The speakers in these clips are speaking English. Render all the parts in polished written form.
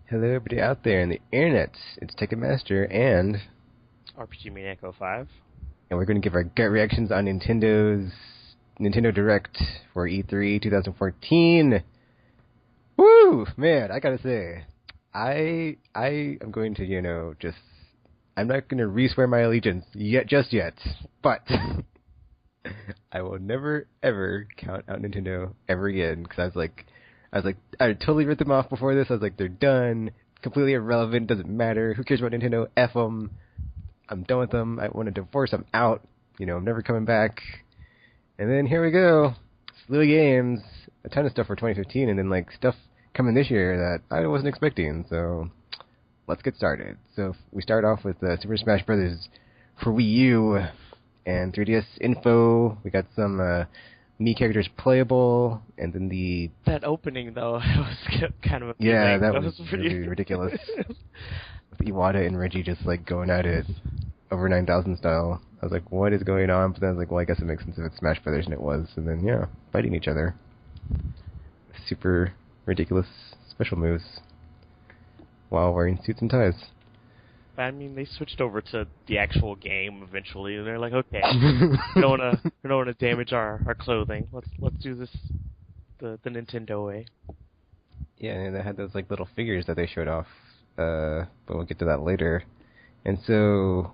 Hello, everybody out there in the internet. It's TKKNMSTR and RPGmaniac05. we're going to give our gut reactions on Nintendo's Nintendo Direct for E3 2014. Woo! Man, I gotta say, I am going to, I'm not going to re-swear my allegiance just yet, but I will never, ever count out Nintendo ever again, because I totally ripped them off before this. I was like, they're done, completely irrelevant, doesn't matter, who cares about Nintendo, F them, I'm done with them, I want to divorce them out, I'm never coming back. And then here we go, slew of games, a ton of stuff for 2015, and then stuff coming this year that I wasn't expecting, so let's get started. So we start off with Super Smash Bros. For Wii U and 3DS info. We got some Mii characters playable, and then That opening, though, was kind of appealing. Yeah, that was pretty really ridiculous. With Iwata and Reggie just going at it over 9,000 style. I was like, what is going on? But then I was like, well, I guess it makes sense if it's Smash Brothers, and it was. And then, yeah, fighting each other. Super ridiculous special moves while wearing suits and ties. I mean, they switched over to the actual game eventually, and they're like, okay, we don't want to damage our clothing. Let's do this the Nintendo way. Yeah, and they had those little figures that they showed off, but we'll get to that later. And so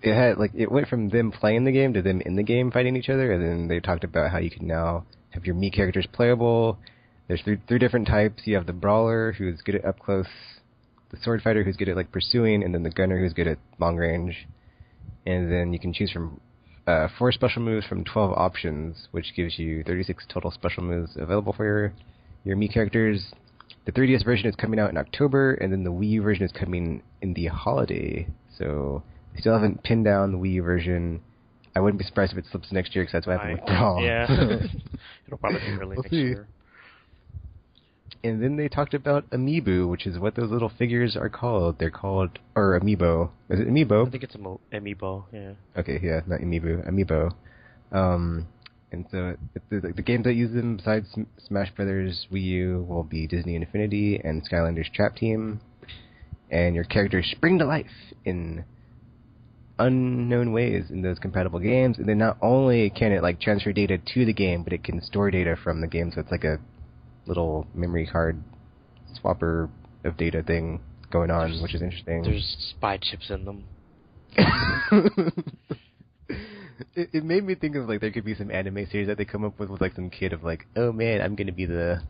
it had it went from them playing the game to them in the game fighting each other, and then they talked about how you can now have your Mii characters playable. There's three different types. You have the brawler, who's good at up close, the sword fighter, who's good at pursuing, and then the gunner, who's good at long range. And then you can choose from 4 special moves from 12 options, which gives you 36 total special moves available for your Mii characters. The 3DS version is coming out in October, and then the Wii U version is coming in the holiday. So they still haven't pinned down the Wii U version. I wouldn't be surprised if it slips next year, because that's what happened with Brawl. Yeah, it'll probably be early next year. And then they talked about Amiibo, which is what those little figures are called. They're called, or Amiibo. Is it Amiibo? I think it's Amiibo, yeah. Okay, yeah, not Amiibo. Amiibo. And so the games that use them besides Smash Brothers Wii U will be Disney Infinity and Skylanders Trap Team. And your characters spring to life in unknown ways in those compatible games. And then not only can it transfer data to the game, but it can store data from the game. So it's a little memory card swapper of data thing going on, which is interesting. There's spy chips in them. It made me think of there could be some anime series that they come up with some kid of oh man, I'm gonna be the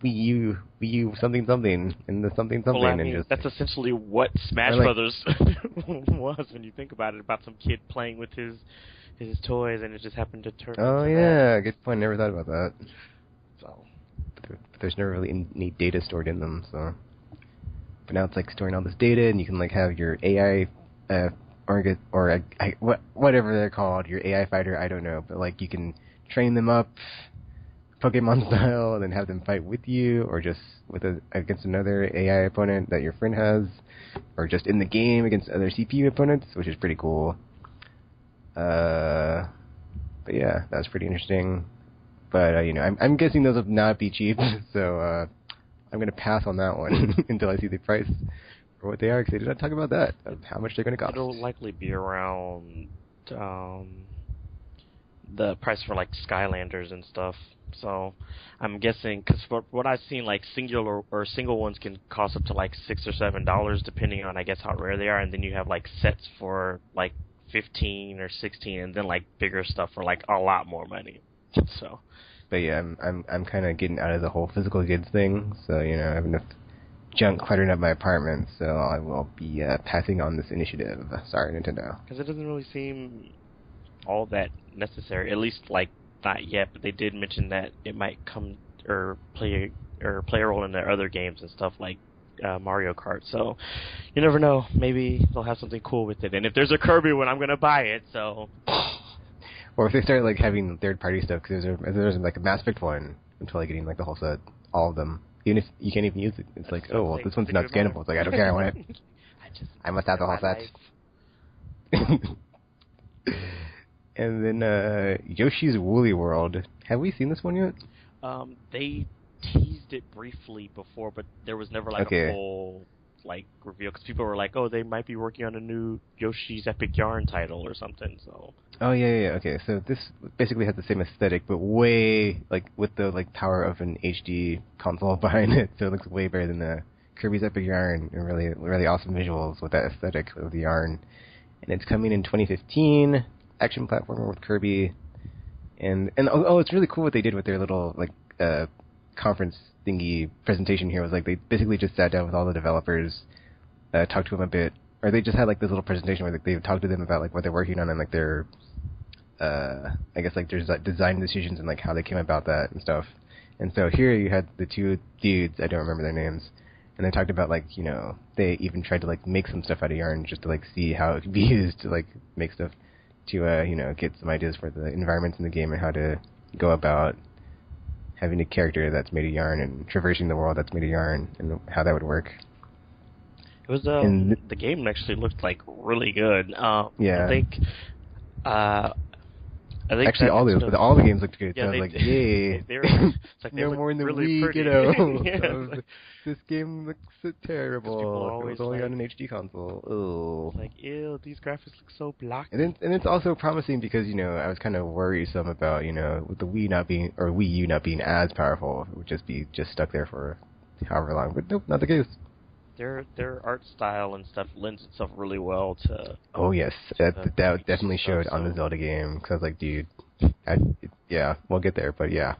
Wii U something something and the something something. Well, I mean, and just that's essentially what Smash Brothers was when you think about it, about some kid playing with his toys, and it just happened to turn. Oh yeah, good point. Never thought about that. So. But there's never really any data stored in them, so. But now it's storing all this data, and you can have your AI, whatever they're called, your AI fighter. I don't know, but you can train them up, Pokemon style, and then have them fight with you, or just against another AI opponent that your friend has, or just in the game against other CPU opponents, which is pretty cool. But yeah, that's pretty interesting. But, I'm guessing those will not be cheap, so I'm going to pass on that one until I see the price for what they are, because they did not talk about that, of how much they're going to cost. It'll likely be around the price for, Skylanders and stuff. So I'm guessing, because for what I've seen, singular or single ones can cost up to, $6 or $7, depending on, I guess, how rare they are, and then you have, sets for, 15 or 16, and then, bigger stuff for, a lot more money. So, but yeah, I'm kind of getting out of the whole physical goods thing. So I have enough junk cluttering up my apartment. So I will be passing on this initiative. Sorry, Nintendo. Because it doesn't really seem all that necessary. At least not yet. But they did mention that it might come or play a role in their other games and stuff like Mario Kart. So you never know. Maybe they'll have something cool with it. And if there's a Kirby one, I'm gonna buy it. So. Or if they start having third-party stuff, because there's a Mass Effect one, I'm totally getting the whole set, all of them. Even if you can't even use it, it's oh well, this one's not scannable. It's I don't care, I want it. I must have the whole set. And then Yoshi's Woolly World. Have we seen this one yet? They teased teased it briefly before, but there was never like Okay. a full like reveal because people were like, oh, they might be working on a new Yoshi's Epic Yarn title or something. So. Oh yeah. Okay, so this basically has the same aesthetic, but way like with the like power of an HD console behind it. So it looks way better than the Kirby's Epic Yarn, and really awesome visuals with that aesthetic of the yarn. And it's coming in 2015. Action platformer with Kirby, and it's really cool what they did with their little like conference thingy presentation here. Was like they basically just sat down with all the developers, talked to them a bit, or they just had like this little presentation where they talked to them about like what they're working on and like their I guess like their design decisions and like how they came about that and stuff. And so here you had the two dudes, I don't remember their names, and they talked about like, you know, they even tried to like make some stuff out of yarn just to like see how it could be used to like make stuff to you know, get some ideas for the environments in the game and how to go about having a character that's made of yarn and traversing the world that's made of yarn and how that would work. It was the game actually looked like really good. Yeah. I think actually all the games looked good. Yeah, so I was like, yay! It's like no more in the really Wii, pretty. you know. Yeah, so this game looks so terrible. It was only like, on an HD console. Oh. It's like, ew, these graphics look so blocky. And it's also promising because, you know, I was kind of worrisome about, you know, with the Wii not being, or Wii U not being as powerful, it would just be stuck there for however long. But nope, not the case. Their art style and stuff lends itself really well to. Oh yes, that definitely showed stuff, on the Zelda game. Because I was like, dude, yeah, we'll get there. But yeah,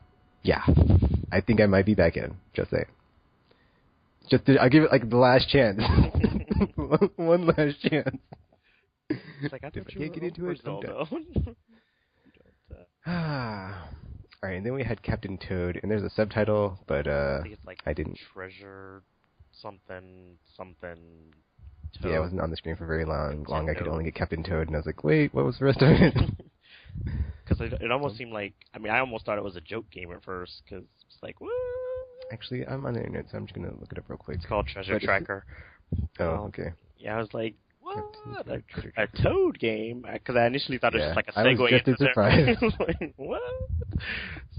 I think I might be back in. Just saying. I'll give it like the last chance, one last chance. It's like I thought you can't get into it. All right, and then we had Captain Toad, and there's a subtitle, but I think it's like I didn't. Treasure something. Toad. Yeah, it wasn't on the screen for very long. I could only get Captain Toad, and I was like, wait, what was the rest of it? Because it almost seemed like, I mean, I almost thought it was a joke game at first, because it's like, what? Actually, I'm on the internet, so I'm just going to look it up real quick. It's called Treasure Tracker. Oh, okay. Yeah, I was like, what? A Toad game? Because I initially thought it was just like a segue. I was just as surprised. I was like, what?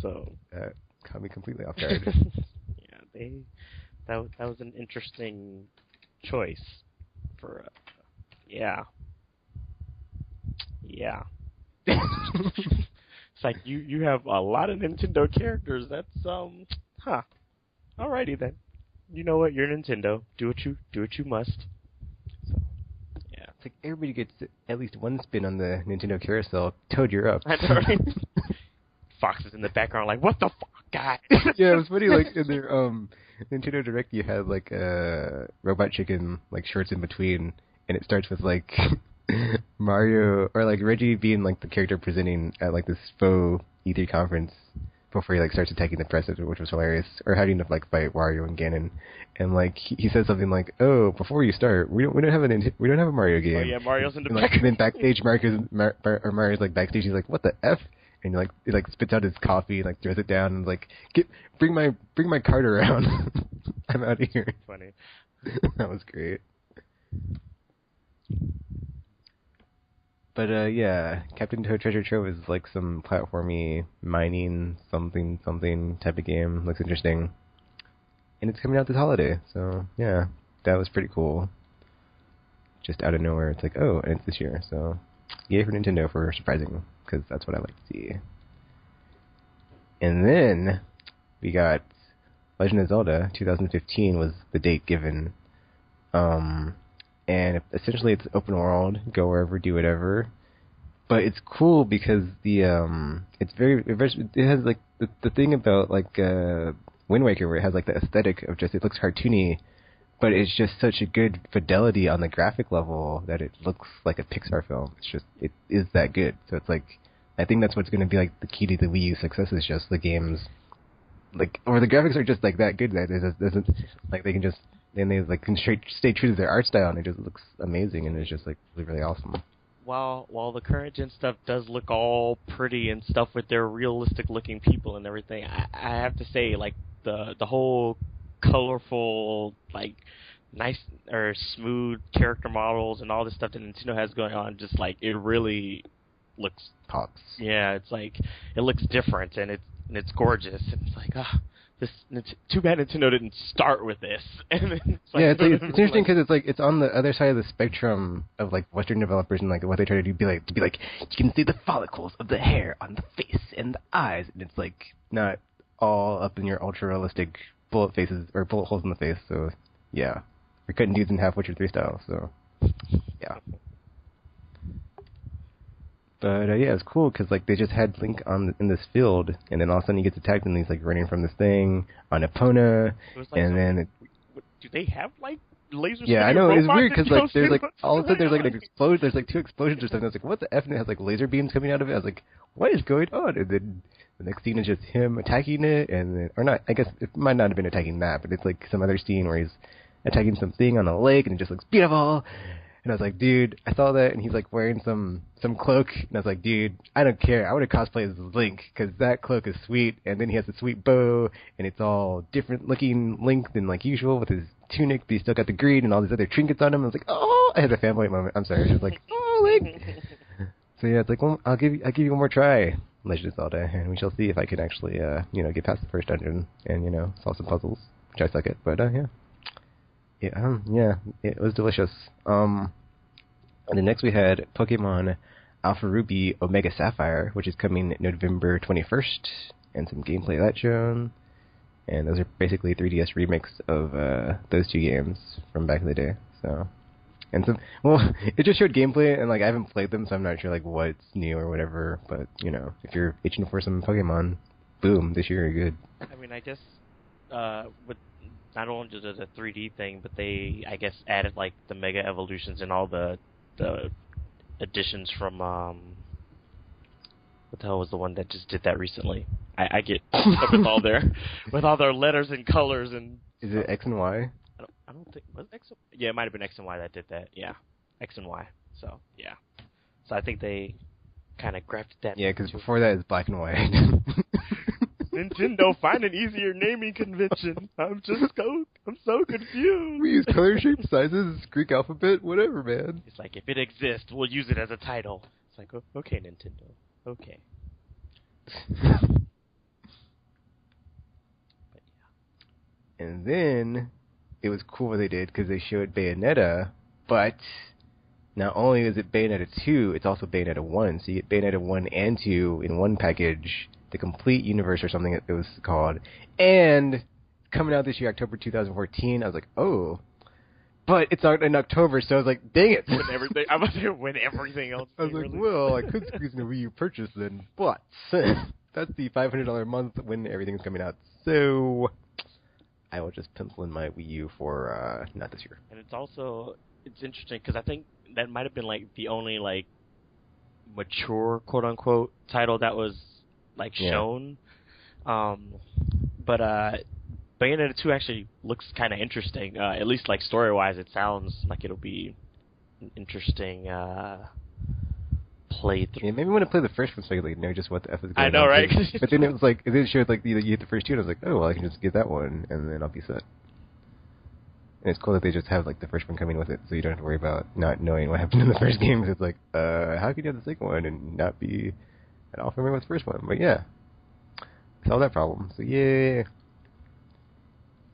So. That caught me completely off guard. Yeah, that was an interesting choice for, yeah. It's like you have a lot of Nintendo characters. That's Alrighty then. You know what? You're Nintendo. Do what you must. So, yeah. It's like everybody gets at least one spin on the Nintendo carousel. Toad, you're up. I know, right? Fox is in the background, like, what the fuck, guy? Yeah, it was funny. Like in their Nintendo Direct, you had like Robot Chicken like shorts in between, and it starts with like Mario or like Reggie being like the character presenting at like this faux E3 conference before he like starts attacking the press, which was hilarious, or having to like fight Wario and Ganon, and like he says something like, "Oh, before you start, we don't have a Mario game." Oh yeah, Mario's in the back. And then backstage, Mario's like backstage. He's like, "What the f?" And he spits out his coffee and like throws it down and like, bring my cart around. I'm out of here. Funny. That was great. But yeah, Captain Toad Treasure Trove is like some platformy mining something type of game. Looks interesting, and it's coming out this holiday. So yeah, that was pretty cool. Just out of nowhere, it's like, oh, and it's this year. So yay for Nintendo for surprising, because that's what I like to see. And then we got Legend of Zelda 2015 was the date given. And essentially it's open world, go wherever, do whatever. But it's cool because it has like the thing about like Wind Waker where it has like the aesthetic of just, it looks cartoony, but it's just such a good fidelity on the graphic level that it looks like a Pixar film. It is that good. So it's like, I think that's what's going to be like the key to the Wii U success is just the games, like, or the graphics are just like that good that it doesn't, like they can just, then they like can stay true to their art style and it just looks amazing and it's just like really, really awesome. While the current gen stuff does look all pretty and stuff with their realistic looking people and everything, I have to say, like, the whole colorful, like, nice or smooth character models and all this stuff that Nintendo has going on, just like, it really looks pops. Yeah, it's like, it looks different and it's gorgeous and it's like, too bad Nintendo didn't start with this. And then it's like, yeah, it's interesting because it's like it's on the other side of the spectrum of like Western developers and like what they try to do, be like you can see the follicles of the hair on the face and the eyes, and it's like not all up in your ultra realistic bullet faces or bullet holes in the face. So yeah, you're cutting dudes in half Witcher 3 style. So yeah. But yeah, it's cool because like they just had Link in this field, and then all of a sudden he gets attacked, and he's like running from this thing on Epona, and then do they have like lasers? Yeah, I know, it's weird because like there's like all of a sudden there's like an explosion, there's like two explosions or something. I was like, what the f? And it has like laser beams coming out of it. I was like, what is going on? And then the next scene is just him attacking it, and then, or not. I guess it might not have been attacking that, but it's like some other scene where he's attacking something on a lake, and it just looks beautiful. And I was like, dude, I saw that, and he's like wearing some cloak, and I was like, dude, I don't care. I want to cosplay as Link, because that cloak is sweet, and then he has a sweet bow, and it's all different looking Link than like usual with his tunic, but he's still got the green and all these other trinkets on him. I was like, oh, I had a fanboy moment. I'm sorry, I was just like, oh, Link. So yeah, it's like, well, I'll give you one more try, Legend of Zelda, and we shall see if I can actually, get past the first dungeon and solve some puzzles, which I suck at. But yeah. Yeah, it was delicious. And then next we had Pokemon Alpha Ruby Omega Sapphire, which is coming November 21st, and some gameplay of that shown. And those are basically 3DS remakes of those two games from back in the day. So, and some, well, it just showed gameplay, and like I haven't played them, so I'm not sure like what's new or whatever. But if you're itching for some Pokemon, boom, this year you're good. I mean, I guess with not only the 3D thing, but they, I guess, added like the Mega Evolutions and all the additions from what the hell was the one that just did that recently? I get up with all their letters and colors and. Is it X and Y? I don't think was it X. Yeah, it might have been X and Y that did that. Yeah, X and Y. So yeah, so I think they kind of grafted that. Yeah, because before that it's black and white. Nintendo, find an easier naming convention. I'm so confused. We use color, shape, sizes, Greek alphabet, whatever, man. It's like, if it exists, we'll use it as a title. It's like, okay, Nintendo. Okay. But yeah. And then it was cool what they did because they showed Bayonetta, but not only is it Bayonetta 2, it's also Bayonetta 1. So you get Bayonetta 1 and 2 in one package. The Complete Universe or something it was called, and coming out this year, October 2014. I was like, oh, but it's out in October, so I was like, dang it! When everything, I was there when everything else. I was like, well, I could squeeze in a Wii U purchase then, but that's the $500 a month when everything's coming out. So I will just pencil in my Wii U for not this year. And it's interesting because I think that might have been like the only like mature quote unquote title that was like shown, but Bayonetta 2 actually looks kind of interesting. At least like story wise, it sounds like it'll be an interesting playthrough. Yeah, maybe want to play the first one so I could know just what the F is going on. I know, right? But then it was like it showed like you hit the first two, and I was like, oh, well, I can just get that one, and then I'll be set. And it's cool that they just have like the first one coming with it, so you don't have to worry about not knowing what happened in the first game. It's like, how could you have the second one and not be at all familiar with the first one? But yeah, solve that problem. So yeah.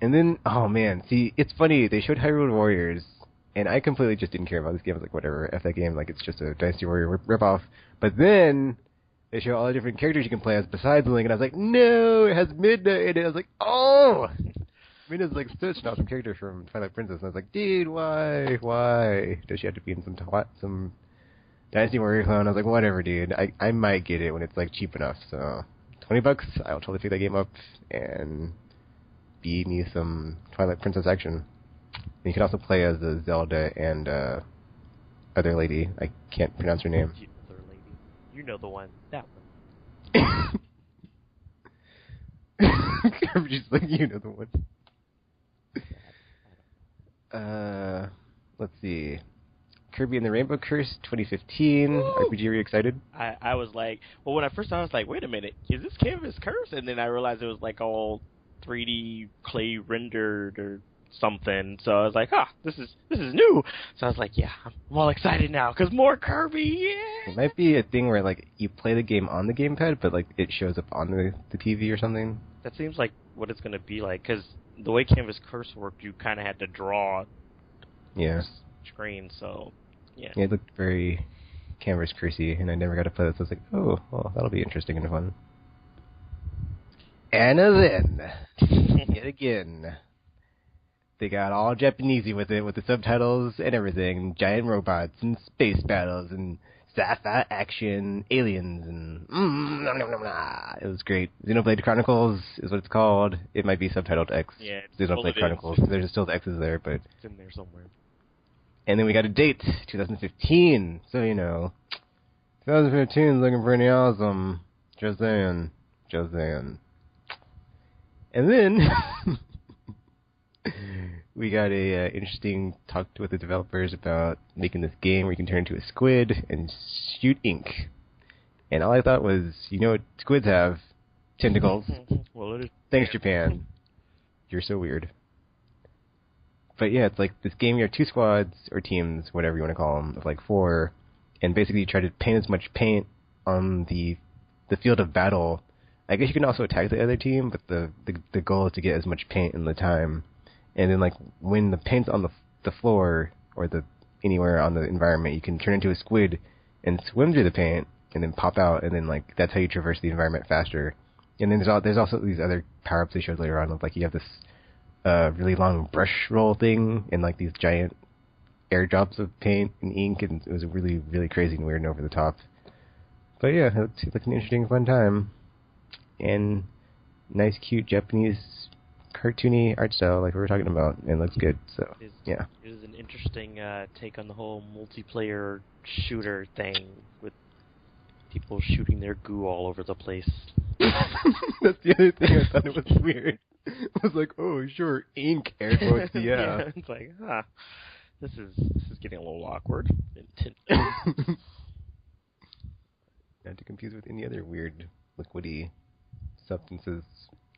And then, oh man, see, it's funny. They showed Hyrule Warriors, and I completely just didn't care about this game. I was like, whatever, F that game. Like, it's just a Dynasty Warrior ripoff. But then they show all the different characters you can play as besides Link, and I was like, no, it has Midna in it. I was like, oh. Midna's like such an awesome character from Twilight Princess, and I was like, dude, why? Why does she have to be in some Dynasty Warrior clone? I was like, whatever, dude. I might get it when it's like cheap enough. So $20, I'll totally pick that game up and be me some Twilight Princess action. And you can also play as the Zelda and other lady. I can't pronounce her name. Other lady. You know the one. That one. Just like, you know the one. Let's see. Kirby and the Rainbow Curse 2015. Woo! RPG, are you excited? I was like, well, when I first saw it, I was like, wait a minute, is this canvas cursed? And then I realized it was like all 3D clay rendered or something. So I was like, this is new. So I was like, yeah, I'm all excited now because more Kirby. Yeah. It might be a thing where like you play the game on the gamepad, but like it shows up on the TV or something. That seems like what it's gonna be like, because the way Canvas Curse worked, you kind of had to draw screen. So yeah, it looked very Canvas Cursey, and I never got to play this. So I was like, oh, well, that'll be interesting and fun. And then, yet again, they got all Japanesey with it, with the subtitles and everything, giant robots and space battles and sci-fi action, aliens, and it was great. Xenoblade Chronicles is what it's called. It might be subtitled X. Yeah, Xenoblade Chronicles. There's still the X's there, but it's in there somewhere. And then we got a date, 2015. So 2015 is looking pretty awesome. Just saying. And then we got a interesting talk with the developers about making this game where you can turn into a squid and shoot ink. And all I thought was, what squids have? Tentacles. Well, it is. Thanks, Japan. You're so weird. But yeah, it's like this game, you have 2 squads, or teams, whatever you want to call them, of like 4, and basically you try to paint as much paint on the field of battle. I guess you can also attack the other team, but the goal is to get as much paint in the time. And then, like, when the paint's on the floor, or anywhere on the environment, you can turn into a squid and swim through the paint, and then pop out, and then, like, that's how you traverse the environment faster. And then there's also these other power-ups they showed later on, like, you have this really long brush roll thing, and, like, these giant airdrops of paint and ink, and it was really, really crazy and weird and over the top. But yeah, it looked like an interesting, fun time. And nice, cute Japanese cartoony art style like we were talking about, and looks good. So yeah, it is an interesting take on the whole multiplayer shooter thing with people shooting their goo all over the place. That's the other thing. I thought it was weird. I was like, oh sure, ink, air quotes, yeah. It's like, this is getting a little awkward. Not to confuse with any other weird liquidy substances.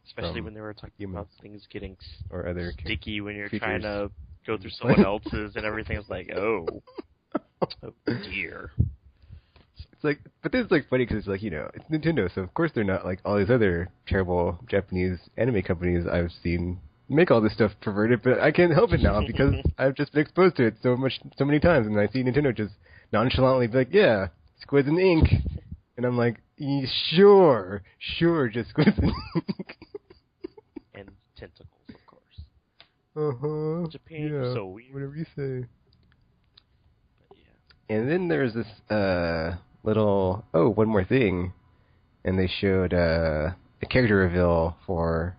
Especially when they were talking about things getting or other sticky when you're creatures. trying to go through someone else's and everything. It's like, oh dear. It's like, but then it's like funny because it's like, it's Nintendo, so of course they're not like all these other terrible Japanese anime companies I've seen make all this stuff perverted, but I can't help it now because I've just been exposed to it so many times, and I see Nintendo just nonchalantly be like, yeah, squids and ink. And I'm like, sure, just squids and ink. And tentacles, of course. Uh-huh. Japan, yeah, so weird. Whatever you say. But yeah. And then there's this one more thing. And they showed a character reveal for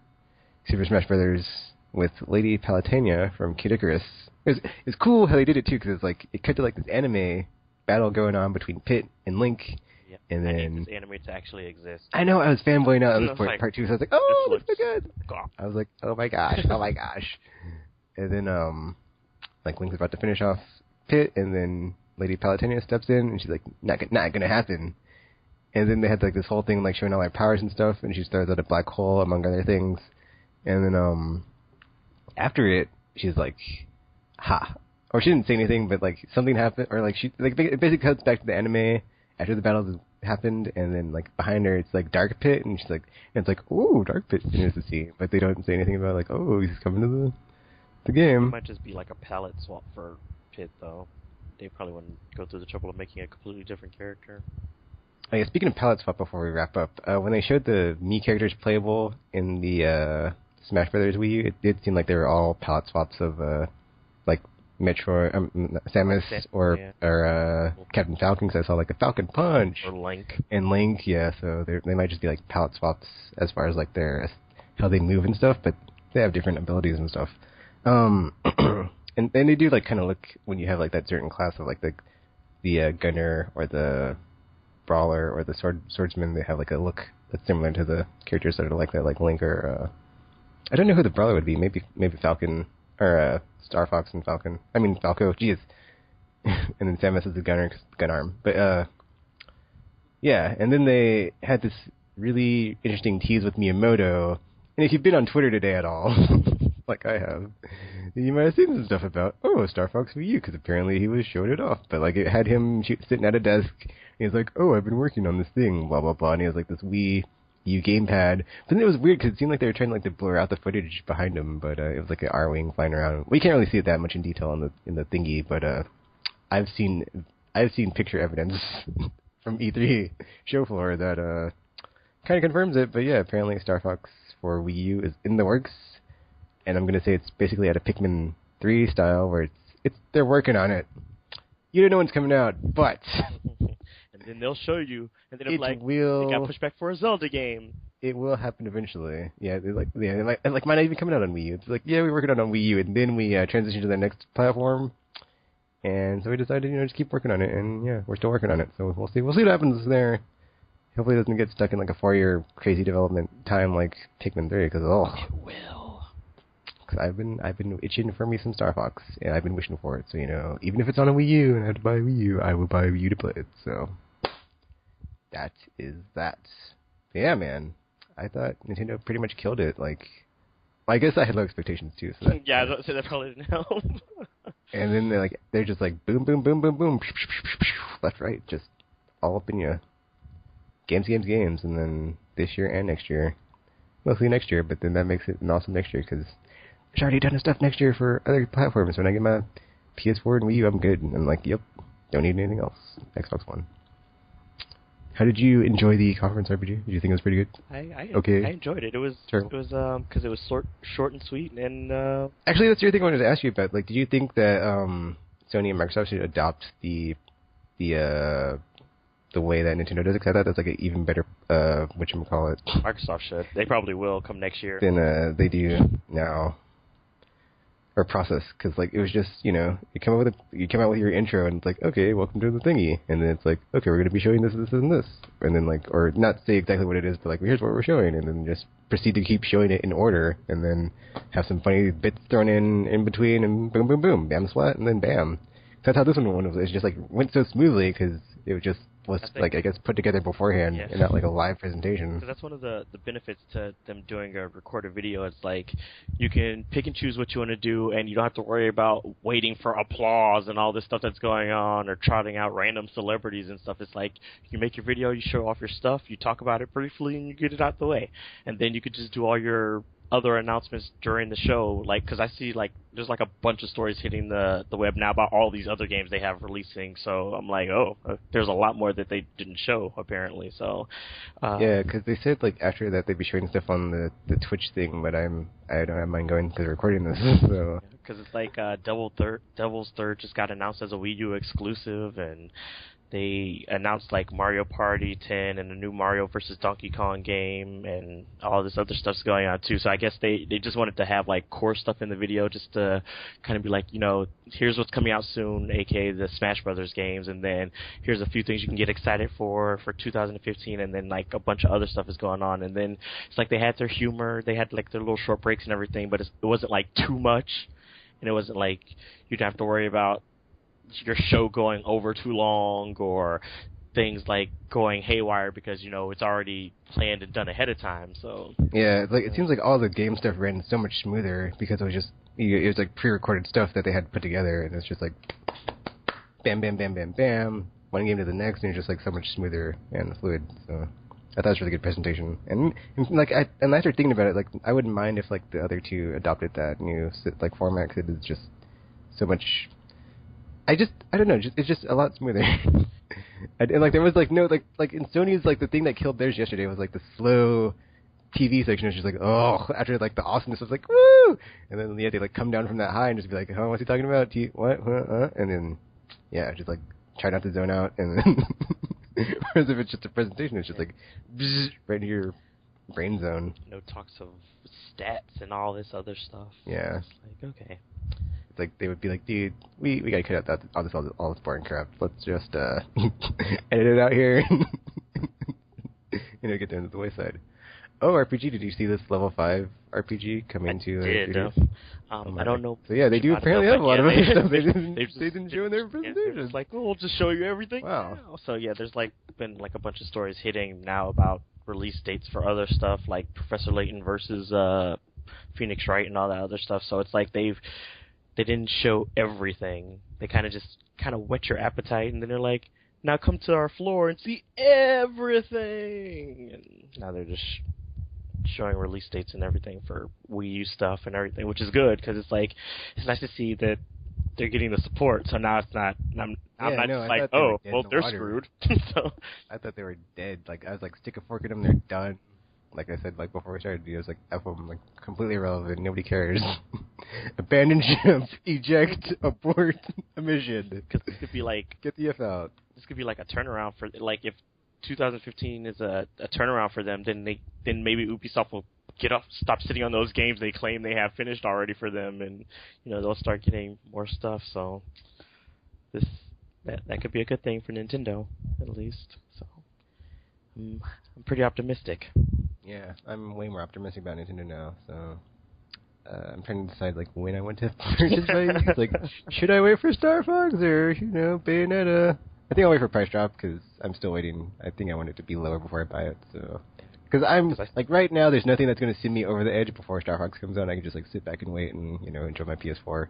Super Smash Bros. With Lady Palutena from Kid Icarus. It's cool how they did it, too, because it's like, it cut to like this anime battle going on between Pit and Link. Yep. And then I need this anime to actually exist. I know, I was fanboying out of this like, part 2, so I was like, oh, this looks so good. God. I was like, oh my gosh. And then, like, Link's about to finish off Pit, and then Lady Palutena steps in, and she's like, not gonna happen. And then they had, like, this whole thing, like, showing all her powers and stuff, and she throws out a black hole, among other things. And then, after it, she's like, ha. Or she didn't say anything, but, like, something happened, or, like, it basically cuts back to the anime after the battles happened, and then, like, behind her, it's, like, Dark Pit, and she's like, and it's like, ooh, Dark Pit is the scene, but they don't say anything about, like, oh, he's coming to the game. It might just be, like, a palette swap for Pit, though. They probably wouldn't go through the trouble of making a completely different character. Oh, yeah, speaking of palette swap before we wrap up, when they showed the Mii characters playable in the, Smash Brothers Wii U, it did seem like they were all palette swaps of, like, Metroid, Samus, or Captain Falcon, because I saw, like, a Falcon Punch. Or Link. And Link, yeah, so they might just be, like, palette swaps as far as, like, how they move and stuff, but they have different abilities and stuff. And they do, like, kind of look, when you have, like, that certain class of, like, the gunner, or the brawler, or the swordsman, they have, like, a look that's similar to the characters that are like that, like Link, or, I don't know who the brawler would be, maybe Falcon, or, Star Fox and Falcon. I mean, Falco, geez. And then Samus is the gunner, gun arm. But, yeah, and then they had this really interesting tease with Miyamoto. And if you've been on Twitter today at all, like I have, you might have seen some stuff about, Star Fox Wii U, because apparently he was showing it off. But, like, it had him sitting at a desk, and he's like, I've been working on this thing, blah, blah, blah. And he has, like, this Wii Wii U gamepad. But then it was weird because it seemed like they were trying to like to blur out the footage behind them, but it was like an R-wing flying around. We can't really see it that much in detail in the thingy, but I've seen picture evidence from E3 show floor that kind of confirms it. But yeah, apparently Star Fox for Wii U is in the works, and I'm gonna say it's basically at a Pikmin 3 style where they're working on it. You don't know when it's coming out, but and then they'll show you, and then it'll like, will. It got pushed back for a Zelda game. It will happen eventually. Yeah, it might not even come out on Wii U. It's like, yeah, we're working on Wii U, and then we transition to the next platform, and so we decided, just keep working on it, and yeah, we're still working on it. So we'll see what happens there. Hopefully, it doesn't get stuck in like a 4-year crazy development time like Pikmin 3, because it will. Because I've been itching for me some Star Fox, and I've been wishing for it. So even if it's on a Wii U and I have to buy a Wii U, I will buy a Wii U to play it. So that is that. But yeah, man, I thought Nintendo pretty much killed it. Like, I guess I had low expectations too. So yeah, so that probably didn't help. And then they're just like boom, boom, boom, boom, boom, left, right, just all up in you. Games, and then this year and next year, mostly next year. But then that makes it an awesome next year because there's already a ton of stuff next year for other platforms. When I get my PS4 and Wii U, I'm good. And I'm like, yep, don't need anything else. Xbox One. How did you enjoy the conference RPG? Did you think it was pretty good? I okay. I enjoyed it. It was because it was short and sweet and. Actually, that's the other thing I wanted to ask you about. Like, did you think that Sony and Microsoft should adopt the way that Nintendo does it? 'Cause I thought that's like an even better whatchamacallit. Microsoft should. They probably will come next year. Than they do now. Or process, because like it was just you come out with your intro and it's like, okay, welcome to the thingy, and then it's like, okay, we're gonna be showing this, and this, and then like, or not say exactly what it is, but like, here's what we're showing, and then just proceed to keep showing it in order, and then have some funny bits thrown in between, and boom, boom, boom, bam, splat, and then bam. That's how this one was. It just like went so smoothly because it was just I guess put together beforehand, yeah, and not like a live presentation. So that's one of the benefits to them doing a recorded video. It's like you can pick and choose what you want to do, and you don't have to worry about waiting for applause and all this stuff that's going on, or trotting out random celebrities and stuff. It's like you make your video, you show off your stuff, you talk about it briefly, and you get it out the way. And then you could just do all your other announcements during the show, like, because I see like there's like a bunch of stories hitting the web now about all these other games they have releasing, so I'm like, there's a lot more that they didn't show apparently. So yeah, because they said like after that they'd be showing stuff on the Twitch thing, but I don't have mine going because they're recording this. So because it's like Devil's Third just got announced as a Wii U exclusive, and they announced like Mario Party 10 and a new Mario vs. Donkey Kong game, and all this other stuff's going on too. So I guess they just wanted to have like core stuff in the video just to kind of be like, here's what's coming out soon, aka the Smash Brothers games, and then here's a few things you can get excited for 2015, and then like a bunch of other stuff is going on. And then it's like they had their humor, they had like their little short breaks and everything, but it wasn't like too much, and it wasn't like you'd have to worry about your show going over too long or things like going haywire because it's already planned and done ahead of time. So yeah, it's like it seems like all the game stuff ran so much smoother because it was like pre-recorded stuff that they had put together, and it's just like bam, bam, bam, bam, bam, one game to the next, and it's just like so much smoother and fluid. So I thought it was a really good presentation, and like and after thinking about it, like I wouldn't mind if like the other two adopted that new like format, because it's just so much. I don't know. It's just a lot smoother. And like there was like no like in Sony's like the thing that killed theirs yesterday was like the slow TV section. It was just like after like the awesomeness was like woo, and then they like come down from that high and just be like, what's he talking about? What? And then yeah, just like try not to zone out. And then whereas if it's just a presentation, it's just like bzz, right into your brain zone. No talks of stats and all this other stuff. Yeah. It's like okay. Like they would be like, dude, we gotta cut out all this boring crap. Let's just edit it out here, and get down to the wayside. Oh, RPG! Did you see this level 5 RPG come into? I did. I don't know. So yeah, they do apparently have a lot of other stuff. They didn't show in their presentation. It's like, we'll just show you everything. Wow. Now. So yeah, there's like been like a bunch of stories hitting now about release dates for other stuff, like Professor Layton versus Phoenix Wright and all that other stuff. So it's like they didn't show everything. They kind of whet your appetite, and then they're like, now come to our floor and see everything. And now they're just showing release dates and everything for Wii U stuff and everything, which is good because it's like it's nice to see that they're getting the support. So now it's not. I'm not just like, oh, well, they're screwed. So I thought they were dead. Like I was like, stick a fork in them, they're done. Like I said, like before we started, I was like, F them, like completely irrelevant. Nobody cares. Abandon ship, eject, abort a mission. Because this could be like get the F out. This could be like a turnaround for like if 2015 is a turnaround for them, then maybe Ubisoft will stop sitting on those games they claim they have finished already for them, and they'll start getting more stuff. So that could be a good thing for Nintendo at least. So I'm pretty optimistic. Yeah, I'm way more optimistic about Nintendo now. So I'm trying to decide like when I want to purchase my like should I wait for Star Fox or Bayonetta? I think I'll wait for price drop because I'm still waiting. I think I want it to be lower before I buy it. So, because I'm like right now, there's nothing that's going to send me over the edge before Star Fox comes out. I can just like sit back and wait and enjoy my PS4.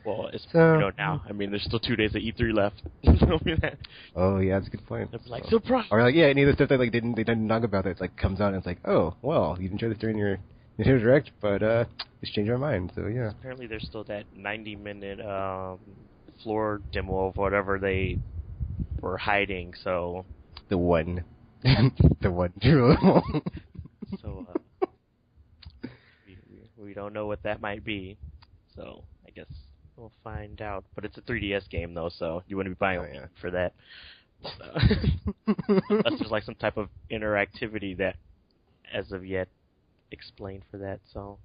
Well, it's now. I mean, there's still 2 days of E3 left. Oh yeah, that's a good point. It's like surprise. Or like any of the stuff that like they didn't talk about that it's like comes out and it's like, oh well, you enjoyed this during your Nintendo Direct, but it's changed our mind. So yeah. Apparently, there's still that 90-minute floor demo of whatever they were hiding, so the one true. So we don't know what that might be, so I guess we'll find out. But it's a 3DS game though, so you wouldn't be buying it for that. Unless there's like some type of interactivity that as of yet explained for that, so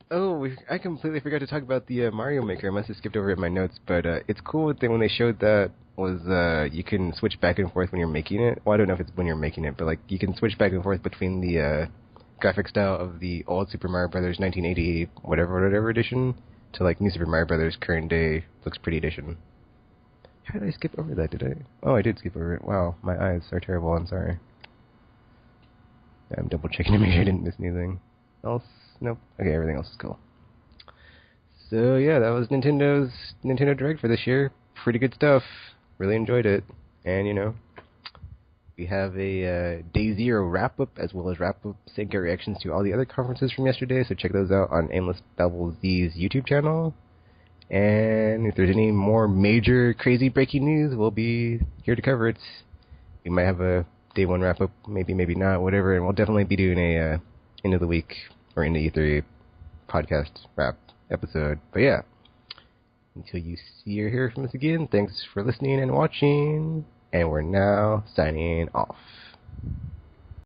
Oh, I completely forgot to talk about the Mario Maker. I must have skipped over it in my notes, but it's cool that when they showed that was you can switch back and forth when you're making it. Well, I don't know if it's when you're making it, but like you can switch back and forth between the graphic style of the old Super Mario Brothers 1980 whatever edition to like New Super Mario Brothers current day looks pretty edition. How did I skip over that? Did I? Oh, I did skip over it. Wow, my eyes are terrible. I'm sorry. I'm double checking to make sure I didn't miss anything else. Nope. Okay, everything else is cool. So yeah, that was Nintendo's Nintendo Direct for this year. Pretty good stuff. Really enjoyed it. And we have a Day Zero wrap-up as well as wrap-up Sega reactions to all the other conferences from yesterday, so check those out on Aimless Babble Z's YouTube channel. And if there's any more major crazy breaking news, we'll be here to cover it. We might have a Day 1 wrap-up, maybe not, whatever, and we'll definitely be doing a end of the week or into E3 podcast wrap episode. But yeah, until you see or hear from us again, thanks for listening and watching, and we're now signing off.